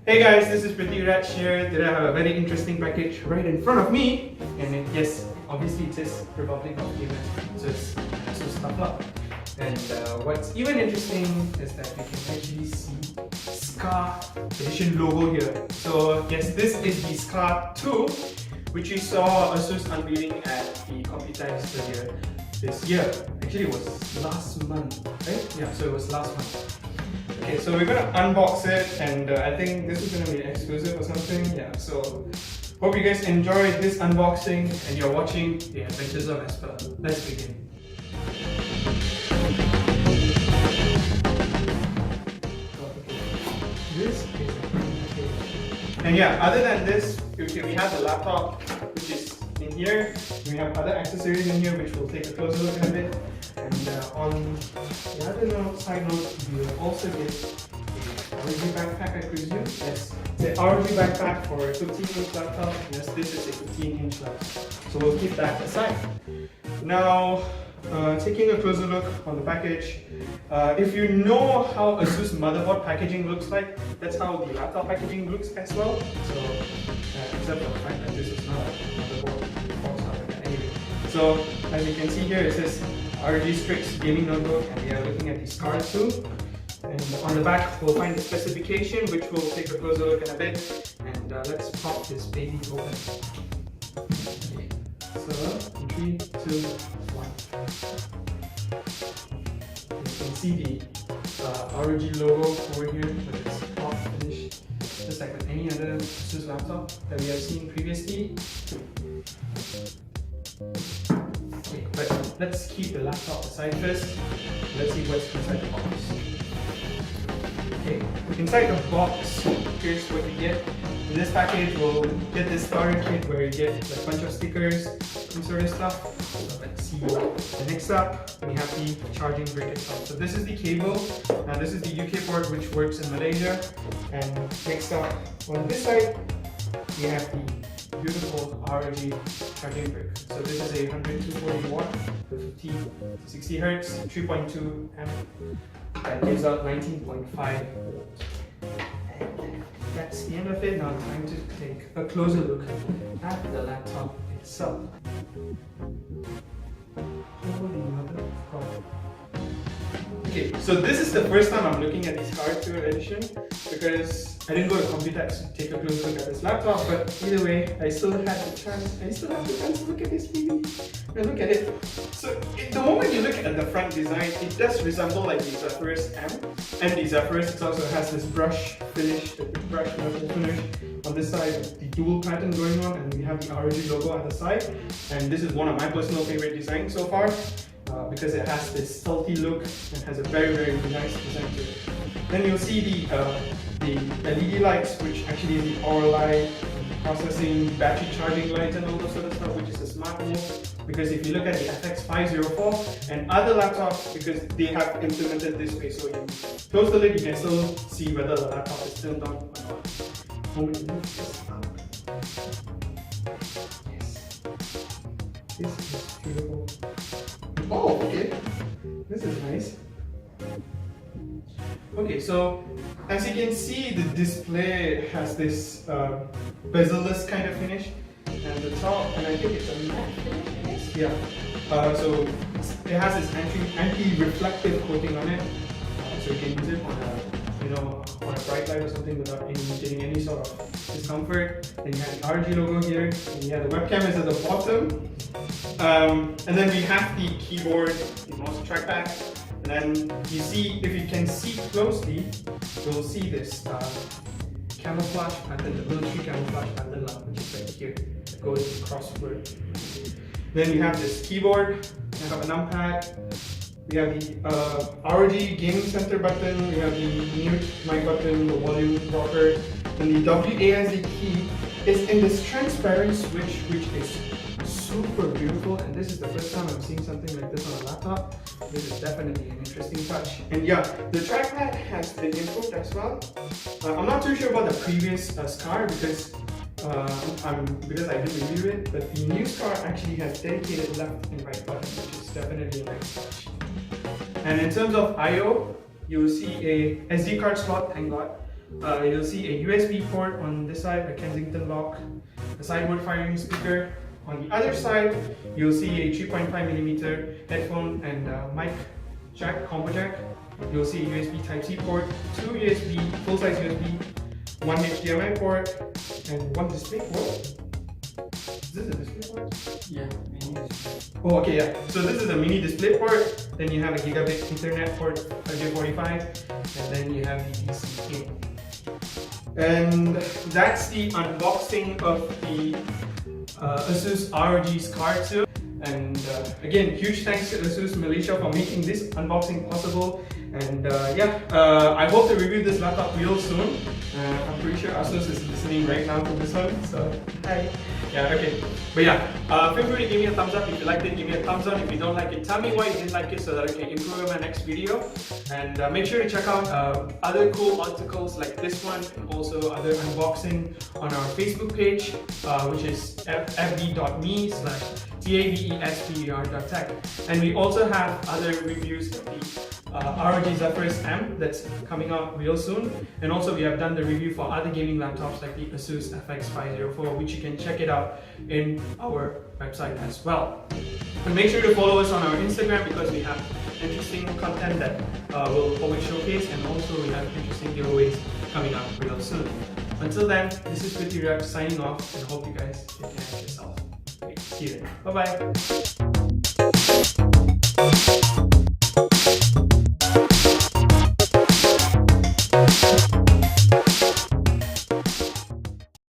Hey guys, this is Prithviraj here. Today I have a very interesting package right in front of me. And yes, obviously it says Republic of Yemen, so it's Asus stuff up. And what's even interesting is that you can actually see SCAR edition logo here. So yes, this is the SCAR 2, which you saw Asus unveiling at the Computex earlier this year. Actually it was last month, right? Yeah, so it was last month. Okay, so we're gonna unbox it, and I think this is gonna be exclusive or something. Yeah, so hope you guys enjoyed this unboxing and you're watching the Adventures of Vesper. Let's begin. This is and yeah, other than this, okay, we have the laptop which is in here. We have other accessories in here which we'll take a closer look at a bit. And on the other side note, you will also get a ROG backpack, I presume. Yes, it's an ROG backpack for a 15-inch laptop. Yes, this is a 15-inch laptop. So we'll keep that aside. Now, taking a closer look on the package. If you know how Asus motherboard packaging looks like, that's how the laptop packaging looks as well. So, except for the fact that this is not a motherboard box. Anyway, so as you can see here, it says ROG Strix gaming notebook, and we are looking at the SCAR 2. And on the back, we'll find the specification, which we'll take a closer look in a bit. And let's pop this baby open. Okay. So, 3, 2, 1. You can see the ROG logo over here, but it's off finished, just like with any other Asus laptop that we have seen previously. Okay, but let's keep the laptop aside first. Let's see what's inside the box. Okay, inside the box, here's what we get. In this package, we'll get this starter kit where you get like a bunch of stickers and sort of stuff. So let's see. And next up, we have the charging brick itself. So this is the cable. Now this is the UK port which works in Malaysia. And next up, on this side, we have the beautiful ROG charging brick. So this is a 100-240 watt with 50 to 60 hertz, 3.2 amp. That gives out 19.5 volts. And that's the end of it. Now time to take a closer look at the laptop itself. Holy mother of God. Okay, so this is the first time I'm looking at the SCAR 2 edition because I didn't go to Computex to take a closer look at this laptop, but either way, I still have the chance to look at this baby and look at it. So the moment you look at the front design, it does resemble like the Zephyrus M, and the Zephyrus it also has this brush finish, the brush metal finish on this side, the dual pattern going on, and we have the ROG logo at the side. And this is one of my personal favorite designs so far. Because it has this stealthy look and has a very nice design to it. Then you'll see the LED lights, which actually is the power light, processing, battery charging lights, and all those sort of stuff, which is a smart move. Because if you look at the FX504 and other laptops, because they have implemented this way, so you close the lid, you can still see whether the laptop is turned on or not. Moment you lift this up. Yes, this is beautiful. Oh, okay. This is nice. Okay, so as you can see, the display has this bezel-less kind of finish, and the top, and I think it's a matte finish. Yeah. So it has this anti-reflective coating on it, so you can use it on a bright light or something without getting any sort of discomfort. Then you have the ROG logo here, and you have the webcam is at the bottom. And then we have the keyboard, the mouse trackpad, and then you see, if you can see closely, you'll see this camouflage pattern, the military camouflage pattern, which is right here, that goes crossward. Then we have this keyboard, we have a numpad, we have the ROG gaming center button, we have the mute mic button, the volume rocker, and the WASD key is in this transparent switch, which is super beautiful, and this is the first time I'm seeing something like this on a laptop. This is definitely an interesting touch. And yeah, the trackpad has been improved as well. I'm not too sure about the previous SCAR because I didn't review it, but the new SCAR actually has dedicated left and right buttons, which is definitely a nice touch. And in terms of I/O, you will see a SD card slot, thank God. you'll see a USB port on this side, a Kensington lock, a sideward firing speaker. On the other side, you'll see a 3.5mm headphone and mic jack, combo jack. You'll see a USB Type-C port, 2 USB, full-size USB, 1 HDMI port, and 1 display port. Is this a display port? Yeah, mini display. Oh, okay, yeah. So this is a mini display port. Then you have a gigabit Ethernet port, RJ45, and then you have the DC in. And that's the unboxing of the Asus ROG Scar 2. And again, huge thanks to Asus Malaysia for making this unboxing possible. And I hope to review this laptop real soon. I'm pretty sure Asus is listening right now to this one, so hi. Yeah, okay. But yeah, feel free to give me a thumbs up. If you liked it, give me a thumbs up. If you don't like it, tell me why you didn't like it so that I can improve in my next video. And make sure to check out other cool articles like this one and also other unboxing on our Facebook page, which is fb.me/tavesper.tech. And we also have other reviews of the ROG Zephyrus M that's coming out real soon, and also we have done the review for other gaming laptops like the Asus FX504, which you can check it out in our website as well. And make sure to follow us on our Instagram because we have interesting content that we'll always showcase, and also we have interesting giveaways coming up real soon. Until then, this is Pretty Rex signing off, and hope you guys take care of yourself. Okay, see you then. Bye bye.